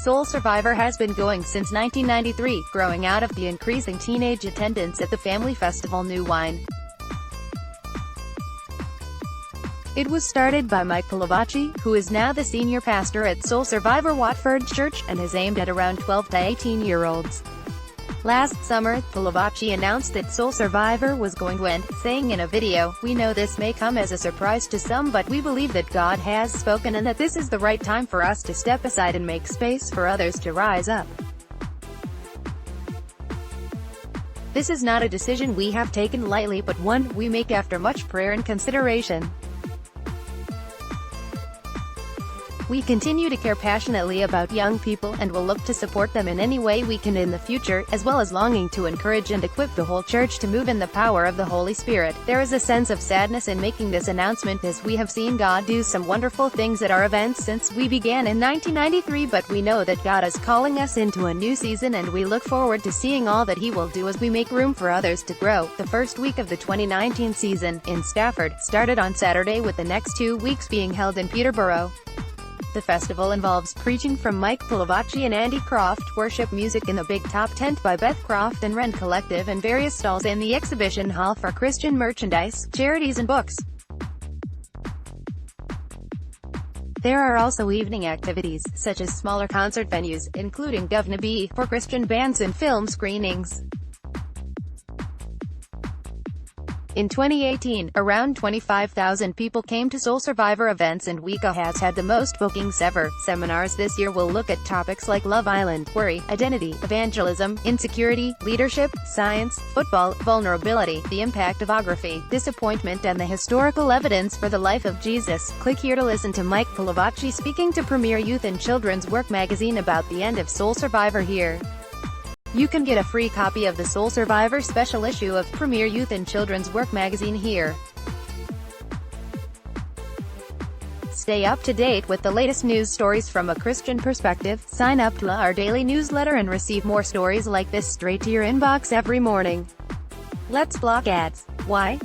Soul Survivor has been going since 1993, growing out of the increasing teenage attendance at the family festival New Wine. It was started by Mike Pilavachi, who is now the senior pastor at Soul Survivor Watford Church, and is aimed at around 12 to 18-year-olds. Last summer, Pilavachi announced that Soul Survivor was going to end, saying in a video, "We know this may come as a surprise to some, but we believe that God has spoken and that this is the right time for us to step aside and make space for others to rise up. This is not a decision we have taken lightly, but one we make after much prayer and consideration. We continue to care passionately about young people, and will look to support them in any way we can in the future, as well as longing to encourage and equip the whole church to move in the power of the Holy Spirit. There is a sense of sadness in making this announcement, as we have seen God do some wonderful things at our events since we began in 1993, but we know that God is calling us into a new season, and we look forward to seeing all that He will do as we make room for others to grow." The first week of the 2019 season, in Stafford, started on Saturday, with the next 2 weeks being held in Peterborough. The festival involves preaching from Mike Pilavachi and Andy Croft, worship music in the Big Top Tent by Beth Croft and Ren Collective, and various stalls in the exhibition hall for Christian merchandise, charities and books. There are also evening activities, such as smaller concert venues, including Govna B, for Christian bands and film screenings. In 2018, around 25,000 people came to Soul Survivor events, and Wicca has had the most bookings ever. Seminars this year will look at topics like Love Island, worry, identity, evangelism, insecurity, leadership, science, football, vulnerability, the impact of pornography, disappointment, and the historical evidence for the life of Jesus. Click here to listen to Mike Pilavachi speaking to Premier Youth and Children's Work magazine about the end of Soul Survivor here. You can get a free copy of the Soul Survivor special issue of Premier Youth and Children's Work magazine here. Stay up to date with the latest news stories from a Christian perspective. Sign up to our daily newsletter and receive more stories like this straight to your inbox every morning. Let's block ads. Why?